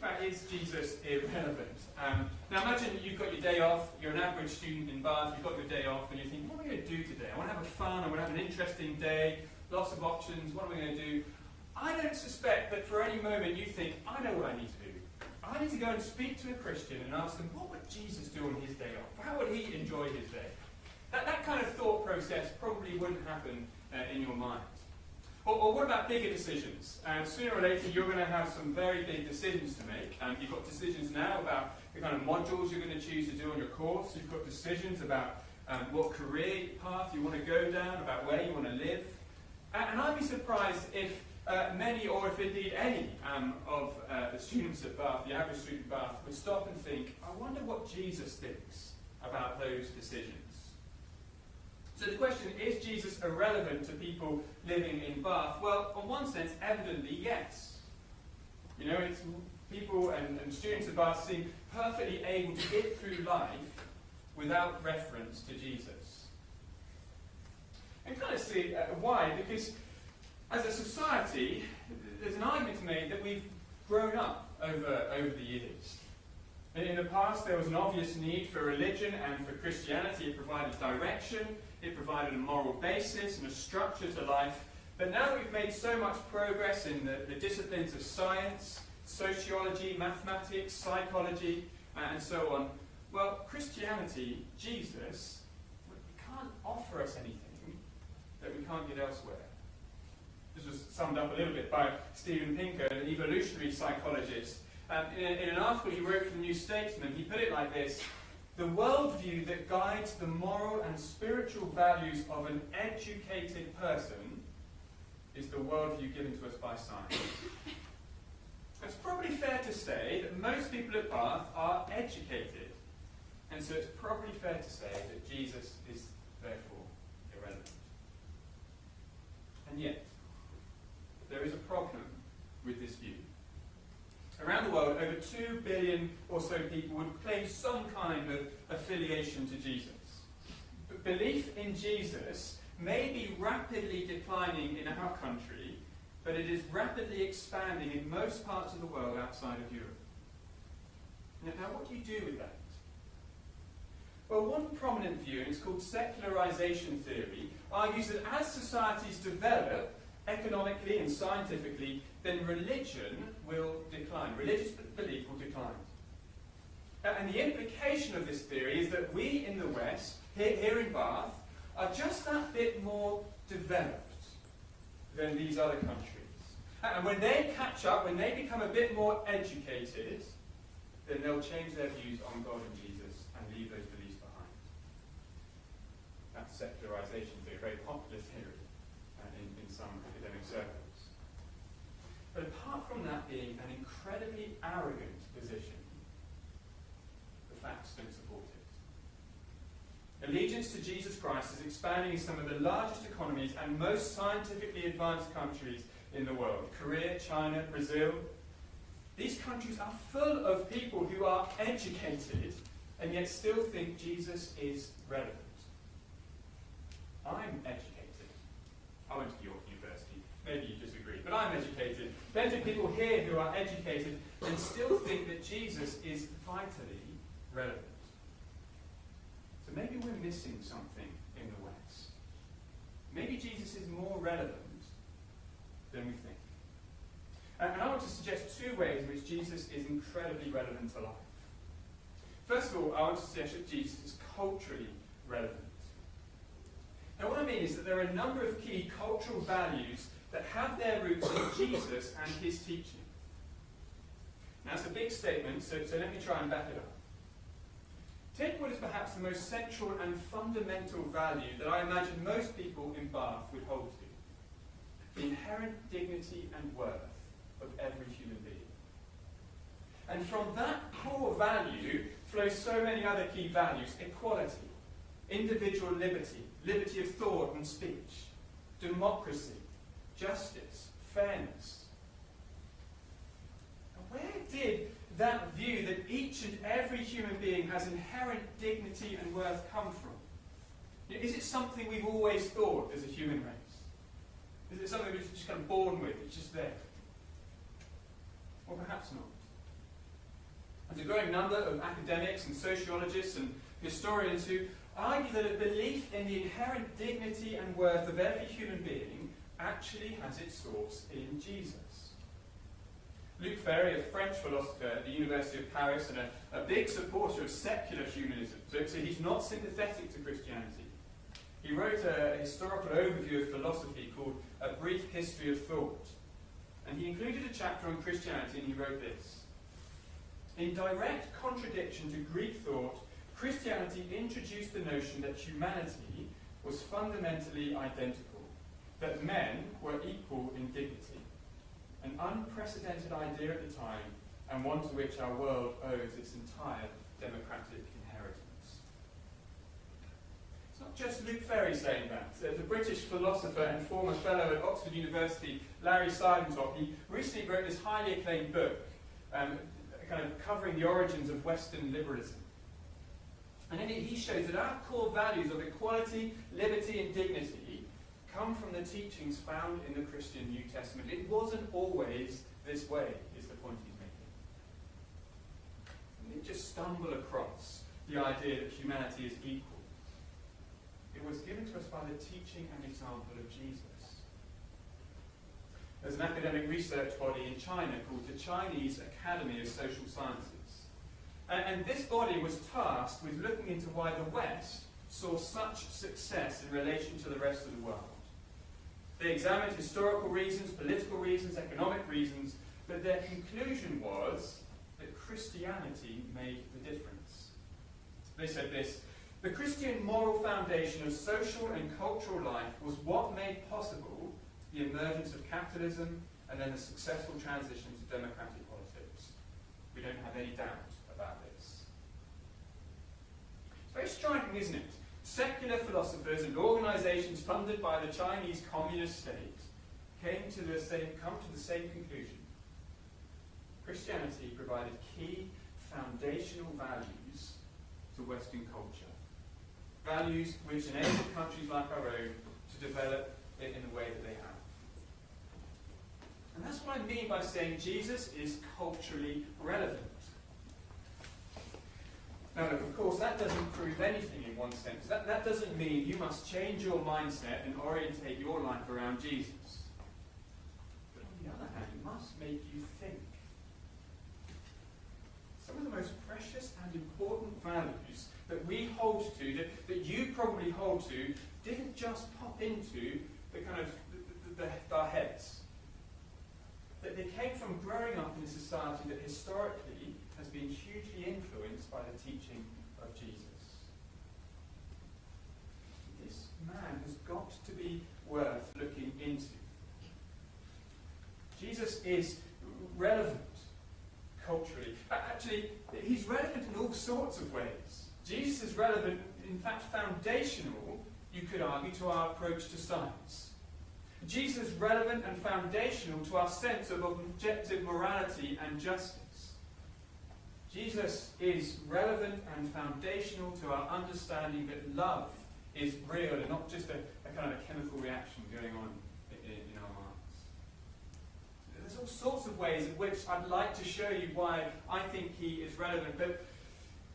about is Jesus irrelevant? Now imagine you've got your day off, you're an average student in Bath, you've got your day off and you think, what am I going to do today? I want to have a fun, I want to have an interesting day, lots of options, what am I going to do? I don't suspect that for any moment you think, I know what I need to do. I need to go and speak to a Christian and ask them, what would Jesus do on his day off? How would he enjoy his day? That kind of thought process probably wouldn't happen in your mind. Or what about bigger decisions? Sooner or later you're going to have some very big decisions to make. You've got decisions now about the kind of modules you're going to choose to do on your course. You've got decisions about what career path you want to go down, about where you want to live. And I'd be surprised if many, or if indeed any, of the students at Bath, the average student at Bath, would stop and think, I wonder what Jesus thinks about those decisions. So the question, is Jesus irrelevant to people living in Bath? Well, in one sense, evidently, yes. You know, it's people and students at Bath seem perfectly able to get through life without reference to Jesus. And kind of see why, because as a society, there's an argument to be made that we've grown up over the years. In the past, there was an obvious need for religion and for Christianity. It provided direction, it provided a moral basis and a structure to life. But now that we've made so much progress in the disciplines of science, sociology, mathematics, psychology, and so on, well, Christianity, Jesus, can't offer us anything that we can't get elsewhere. This was summed up a little bit by Steven Pinker, an evolutionary psychologist. In an article he wrote for the New Statesman, he put it like this: the worldview that guides the moral and spiritual values of an educated person is the worldview given to us by science. It's probably fair to say that most people at Bath are educated, and so it's probably fair to say that Jesus is therefore irrelevant. And yet, there is a problem with this view. Around the world, over 2 billion or so people would claim some kind of affiliation to Jesus. But belief in Jesus may be rapidly declining in our country, but it is rapidly expanding in most parts of the world outside of Europe. Now what do you do with that? Well, one prominent view, and it's called secularization theory, argues that as societies develop economically and scientifically, then religion will decline. Religious belief will decline. And the implication of this theory is that we in the West, here in Bath, are just that bit more developed than these other countries. And when they catch up, when they become a bit more educated, then they'll change their views on God and Jesus and leave those beliefs behind. That's secularization theory, a very popular theory in some academic circles. But apart from that being an incredibly arrogant position, the facts don't support it. Allegiance to Jesus Christ is expanding in some of the largest economies and most scientifically advanced countries in the world. Korea, China, Brazil. These countries are full of people who are educated and yet still think Jesus is relevant. I'm educated. I went to York University. Maybe you disagree, but I'm educated. Plenty of people here who are educated and still think that Jesus is vitally relevant. So maybe we're missing something in the West. Maybe Jesus is more relevant than we think. And I want to suggest 2 ways in which Jesus is incredibly relevant to life. First of all, I want to suggest that Jesus is culturally relevant. Now what I mean is that there are a number of key cultural values that have their roots in Jesus and his teaching. Now it's a big statement, so let me try and back it up. Take what is perhaps the most central and fundamental value that I imagine most people in Bath would hold to: the inherent dignity and worth of every human being. And from that core value flow so many other key values: equality, individual liberty, liberty of thought and speech, democracy, justice, fairness. And where did that view that each and every human being has inherent dignity and worth come from? Is it something we've always thought as a human race? Is it something we're just kind of born with, it's just there? Or perhaps not. There's a growing number of academics and sociologists and historians who argue that a belief in the inherent dignity and worth of every human being actually has its source in Jesus. Luc Ferry, a French philosopher at the University of Paris and a big supporter of secular humanism, so he's not sympathetic to Christianity. He wrote a historical overview of philosophy called A Brief History of Thought. And he included a chapter on Christianity, and he wrote this. In direct contradiction to Greek thought, Christianity introduced the notion that humanity was fundamentally identical, that men were equal in dignity, an unprecedented idea at the time, and one to which our world owes its entire democratic inheritance. It's not just Luc Ferry saying that. The British philosopher and former fellow at Oxford University, Larry Sidentop, he recently wrote this highly acclaimed book, kind of covering the origins of Western liberalism. And in it he shows that our core values of equality, liberty and dignity come from the teachings found in the Christian New Testament. It wasn't always this way, is the point he's making. We didn't just stumble across the idea that humanity is equal. It was given to us by the teaching and example of Jesus. There's an academic research body in China called the Chinese Academy of Social Sciences. And this body was tasked with looking into why the West saw such success in relation to the rest of the world. They examined historical reasons, political reasons, economic reasons, but their conclusion was that Christianity made the difference. They said this: the Christian moral foundation of social and cultural life was what made possible the emergence of capitalism and then the successful transition to democratic politics. We don't have any doubt about this. It's very striking, isn't it? Secular philosophers and organizations funded by the Chinese Communist state come to the same conclusion. Christianity provided key foundational values to Western culture. Values which enabled countries like our own to develop it in the way that they have. And that's what I mean by saying Jesus is culturally relevant. Now look, of course, that doesn't prove anything in one sense. That doesn't mean you must change your mindset and orientate your life around Jesus. But on the other hand, it must make you think. Some of the most precious and important values that we hold to, that you probably hold to, didn't just pop into the kind of our heads. That they came from growing up in a society that historically has been hugely influenced by the teaching of Jesus. This man has got to be worth looking into. Jesus is relevant culturally. Actually, he's relevant in all sorts of ways. Jesus is relevant, in fact foundational, you could argue, to our approach to science. Jesus is relevant and foundational to our sense of objective morality and justice. Jesus is relevant and foundational to our understanding that love is real and not just a kind of a chemical reaction going on in our hearts. There's all sorts of ways in which I'd like to show you why I think he is relevant, but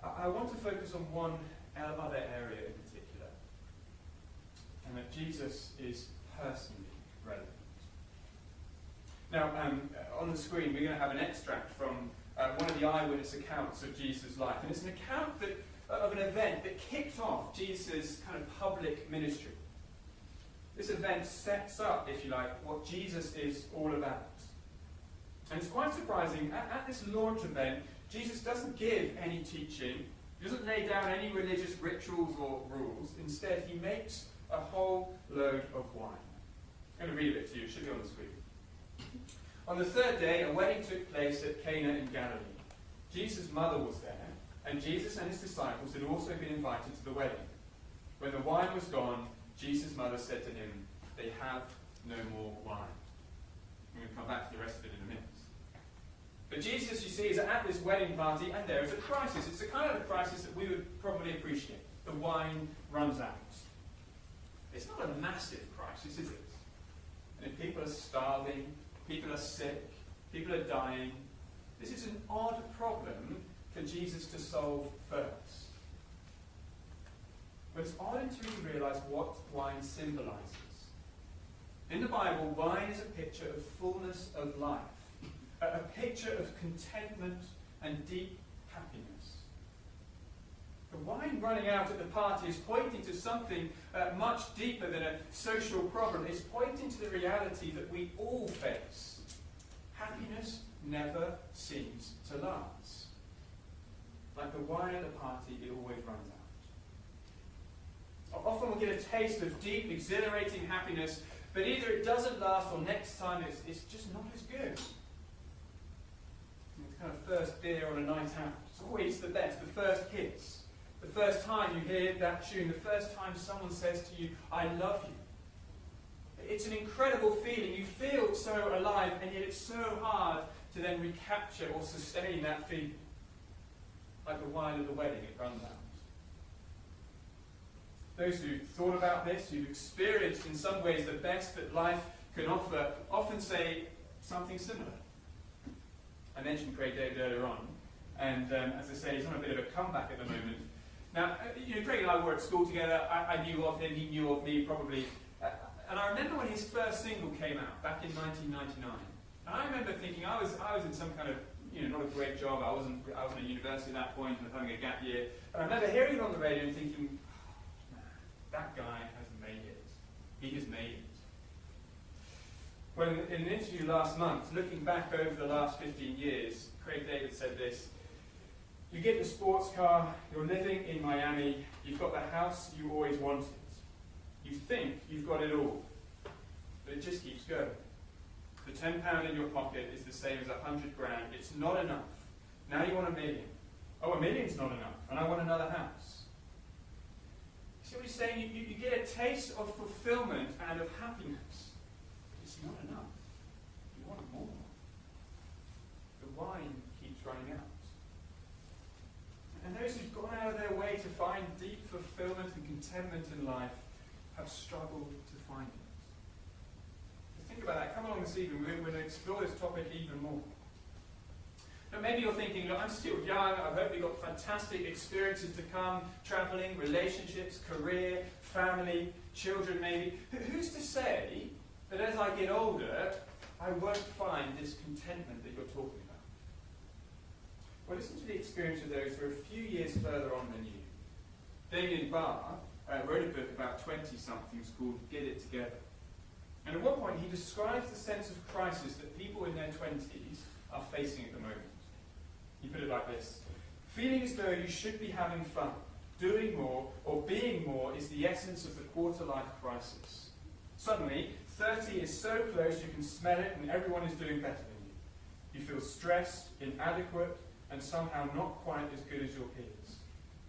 I want to focus on one other area in particular, and that Jesus is personally relevant. Now, on the screen, we're going to have an extract from one of the eyewitness accounts of Jesus' life, and it's an account of an event that kicked off Jesus' kind of public ministry. This event sets up, if you like, what Jesus is all about. And it's quite surprising, at this launch event, Jesus doesn't give any teaching, he doesn't lay down any religious rituals or rules. Instead, he makes a whole load of wine. I'm going to read a bit to you, it should be on the screen. On the third day, a wedding took place at Cana in Galilee. Jesus' mother was there, and Jesus and his disciples had also been invited to the wedding. When the wine was gone, Jesus' mother said to him, "They have no more wine." I'm going to come back to the rest of it in a minute. But Jesus, you see, is at this wedding party, and there is a crisis. It's the kind of crisis that we would probably appreciate. The wine runs out. It's not a massive crisis, is it? And people are starving, people are sick, people are dying. This is an odd problem for Jesus to solve first. But it's odd until you realise what wine symbolises. In the Bible, wine is a picture of fullness of life, a picture of contentment and deep happiness. The wine running out at the party is pointing to something much deeper than a social problem. It's pointing to the reality that we all face. Happiness never seems to last. Like the wine at the party, it always runs out. Often we'll get a taste of deep, exhilarating happiness, but either it doesn't last or next time it's just not as good. The kind of first beer on a night out, it's always the best. The first kiss, the first time you hear that tune, the first time someone says to you, I love you. It's an incredible feeling. You feel so alive, and yet it's so hard to then recapture or sustain that feeling. Like the wine at the wedding, it runs out. Those who've thought about this, who've experienced in some ways the best that life can offer, often say something similar. I mentioned Craig David earlier on, and as I say, he's on a bit of a comeback at the moment. Now, Craig and I were at school together. I knew of him, he knew of me probably. And I remember when his first single came out, back in 1999. And I remember thinking, I was in some kind of, not a great job. I wasn't at university at that point, and I was having a gap year. And I remember hearing it on the radio and thinking, that guy has made it. He has made it. Well, in an interview last month, looking back over the last 15 years, Craig David said this: you get the sports car, you're living in Miami, you've got the house you always wanted. You think you've got it all, but it just keeps going. The £10 in your pocket is the same as 100 grand. It's not enough. Now you want $1 million. Oh, $1 million's not enough, and I want another house. See what he's saying? You get a taste of fulfillment and of happiness. It's not enough. You want more. The wine keeps running out. And those who've gone out of their way to find deep fulfillment and contentment in life have struggled to find it. So think about that. Come along this evening. We're going to explore this topic even more. Now maybe you're thinking, look, I'm still young, I've hopefully got fantastic experiences to come, travelling, relationships, career, family, children maybe. Who's to say that as I get older, I won't find this contentment that you're talking about? Well, listen to the experience of those who are a few years further on than you. Damien Barr wrote a book about 20-somethings called Get It Together. And at one point he describes the sense of crisis that people in their 20s are facing at the moment. He put it like this: feeling as though you should be having fun, doing more, or being more is the essence of the quarter-life crisis. Suddenly, 30 is so close you can smell it and everyone is doing better than you. You feel stressed, inadequate, and somehow not quite as good as your peers.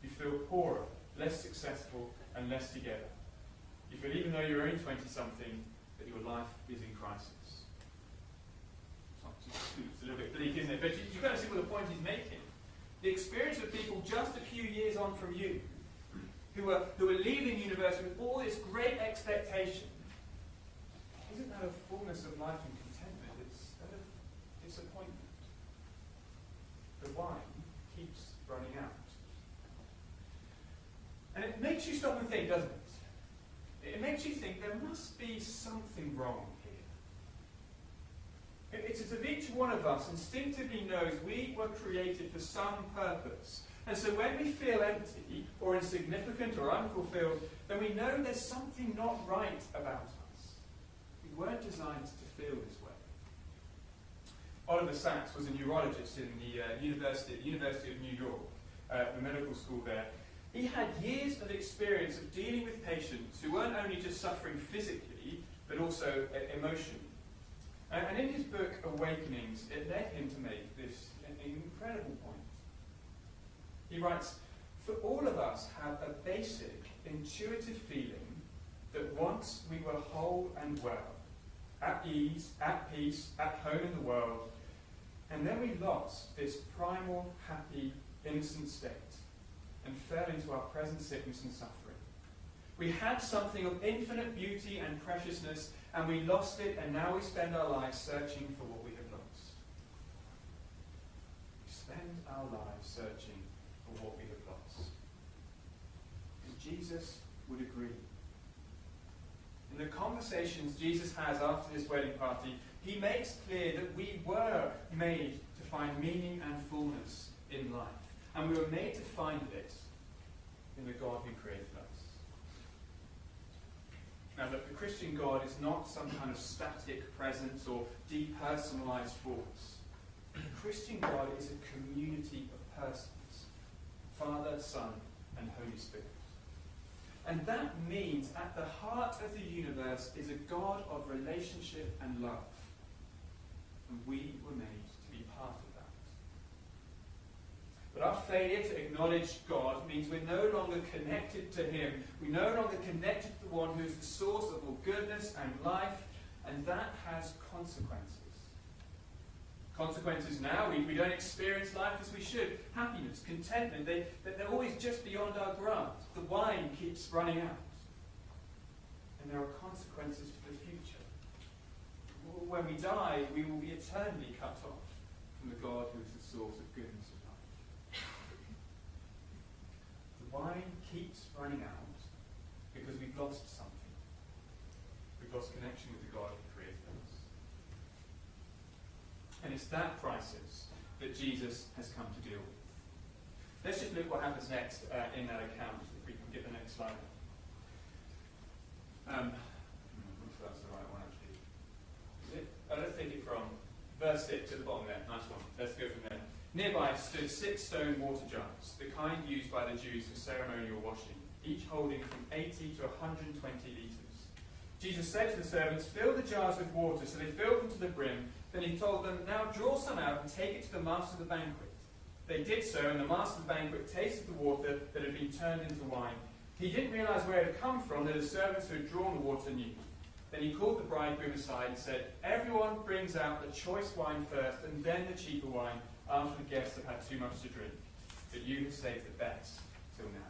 You feel poorer, less successful, and less together. You feel, even though you're only 20-something, that your life is in crisis. It's a little bit bleak, isn't it? But you've got to see what the point he's making. The experience of people just a few years on from you, who are leaving university with all this great expectation, isn't that a fullness of life and contentment? It's that of disappointment. The wine keeps running out. And it makes you stop and think, doesn't it? It makes you think there must be something wrong here. It's as if each one of us instinctively knows we were created for some purpose. And so when we feel empty or insignificant or unfulfilled, then we know there's something not right about us. We weren't designed to feel this way. Oliver Sacks was a neurologist in the University of New York, the medical school there. He had years of experience of dealing with patients who weren't only just suffering physically, but also emotionally. And in his book, Awakenings, it led him to make this incredible point. He writes, for all of us have a basic, intuitive feeling that once we were whole and well, at ease, at peace, at home in the world, and then we lost this primal, happy, innocent state and fell into our present sickness and suffering. We had something of infinite beauty and preciousness, and we lost it, and now we spend our lives searching for what we have lost. We spend our lives searching for what we have lost. And Jesus would agree. In the conversations Jesus has after this wedding party, he makes clear that we were made to find meaning and fullness in life. And we were made to find it in the God who created us. Now look, the Christian God is not some kind of static presence or depersonalized force. The Christian God is a community of persons. Father, Son, and Holy Spirit. And that means at the heart of the universe is a God of relationship and love. And we were made to be part of that. But our failure to acknowledge God means we're no longer connected to Him. We're no longer connected to the one who is the source of all goodness and life, and that has consequences. Consequences now, we don't experience life as we should. Happiness, contentment, they're always just beyond our grasp. The wine keeps running out. And there are consequences for the future. When we die, we will be eternally cut off from the God who is the source of goodness and life. The wine keeps running out because we've lost something. We've lost connection with the God who created us. And it's that crisis that Jesus has come to deal with. Let's just look what happens next in that account, if we can get the next slide. I'm not sure that's the right one, actually. Is it? Let's take it from verse 6 at the bottom there. Nice one. Let's go from there. Nearby stood 6 stone water jars, the kind used by the Jews for ceremonial washing, each holding from 80 to 120 litres. Jesus said to the servants, "Fill the jars with water," so they filled them to the brim. Then he told them, "Now draw some out and take it to the master of the banquet." They did so, and the master of the banquet tasted the water that had been turned into wine. He didn't realize where it had come from, that the servants who had drawn the water knew. Then he called the bridegroom aside and said, "Everyone brings out the choice wine first, and then the cheaper wine, after the guests have had too much to drink. But you have saved the best till now."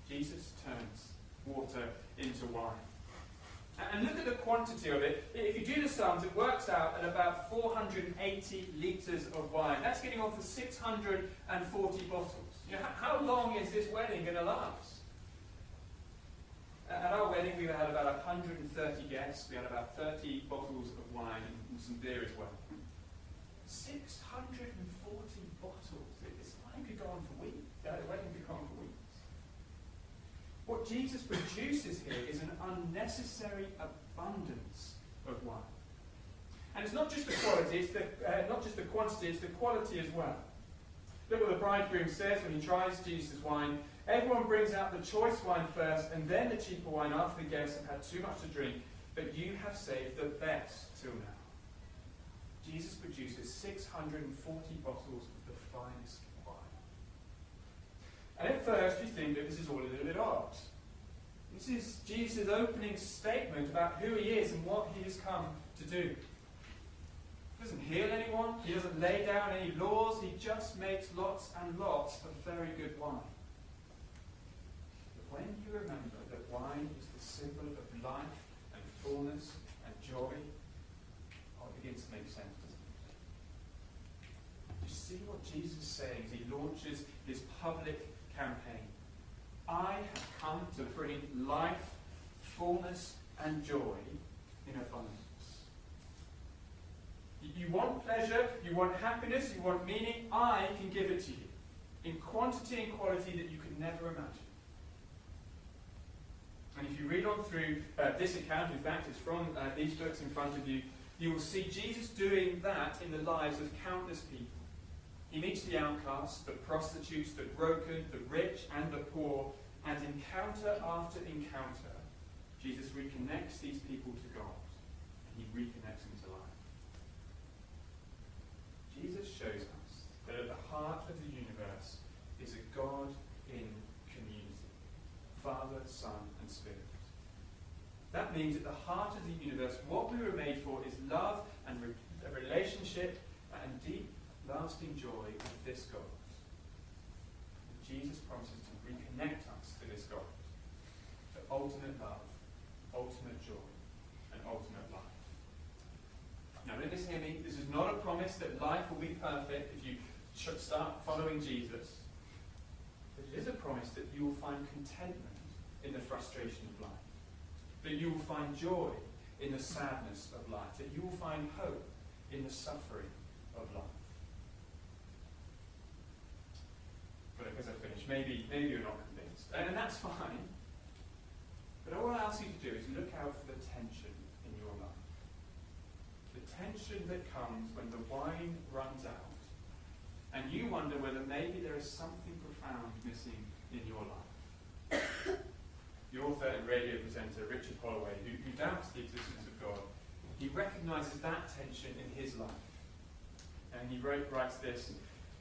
Jesus turns water into wine. And look at the quantity of it. If you do the sums, it works out at about 480 litres of wine. That's getting on for 640 bottles. You know, how long is this wedding going to last? At our wedding, we had about 130 guests. We had about 30 bottles of wine and some beer as well. 640 bottles. This wine could go on for weeks. The wedding could go on for weeks. What Jesus produces here is an unnecessary abundance of wine. And it's not just the quality, it's not just the quantity, it's the quality as well. Look what the bridegroom says when he tries Jesus' wine. Everyone brings out the choice wine first, and then the cheaper wine after the guests have had too much to drink. But you have saved the best till now. Jesus produces 640 bottles of the finest wine. And at first you think that this is all a little bit odd. This is Jesus' opening statement about who he is and what he has come to do. He doesn't heal anyone, he doesn't lay down any laws, he just makes lots and lots of very good wine. But when you remember that wine is the symbol of life and fullness and joy, it begins to make sense, doesn't it? You see what Jesus is saying as he launches his public campaign. I have come to bring life, fullness, and joy in abundance. You want pleasure, you want happiness, you want meaning, I can give it to you in quantity and quality that you could never imagine. And if you read on through this account, in fact it's from these books in front of you, you will see Jesus doing that in the lives of countless people. He meets the outcasts, the prostitutes, the broken, the rich, and the poor, and encounter after encounter, Jesus reconnects these people to God, and he reconnects them to life. Jesus shows us that at the heart of the universe is a God in community, Father, Son, and Spirit. That means at the heart of the universe, what we were made for is love and a relationship and deep, lasting joy with this God. And Jesus promises to reconnect us to this God, to ultimate love, ultimate joy, and ultimate life. Now, don't just hear me. This is not a promise that life will be perfect if you start following Jesus, but it is a promise that you will find contentment in the frustration of life, that you will find joy in the sadness of life, that you will find hope in the suffering of life. But as I finish, maybe you're not convinced, and that's fine. But all I ask you to do is look out for the tension in your life. The tension that comes when the wine runs out, and you wonder whether maybe there is something profound missing in your life. The author and radio presenter Richard Holloway, who doubts the existence of God, he recognises that tension in his life. And he writes this: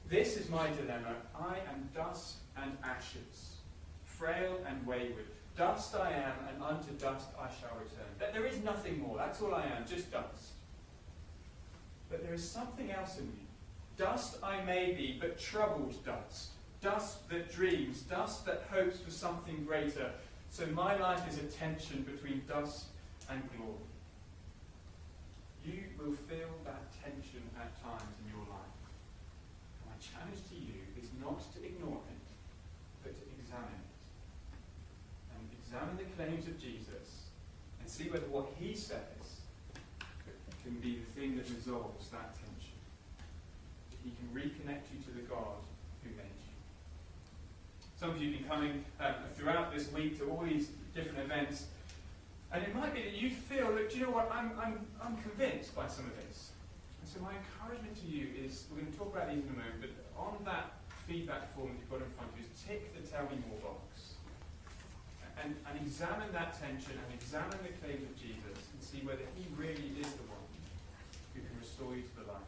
"This is my dilemma. I am dust and ashes, frail and wayward. Dust I am, and unto dust I shall return." There is nothing more. That's all I am, just dust. But there is something else in me. Dust I may be, but troubled dust. Dust that dreams, dust that hopes for something greater. So my life is a tension between dust and glory. You will feel that tension at times in your life. My challenge to you is not to ignore it, but to examine it. And examine the claims of Jesus and see whether what he says can be the thing that resolves that tension. That he can reconnect you to the God who made you. Some of you have been coming throughout this week to all these different events, and it might be that you feel, look, do you know what, I'm convinced by some of this. And so my encouragement to you is, we're going to talk about these in a moment, but on that feedback form that you've got in front of you, is tick the tell me more box. And examine that tension, and examine the claims of Jesus, and see whether he really is the one who can restore you to the life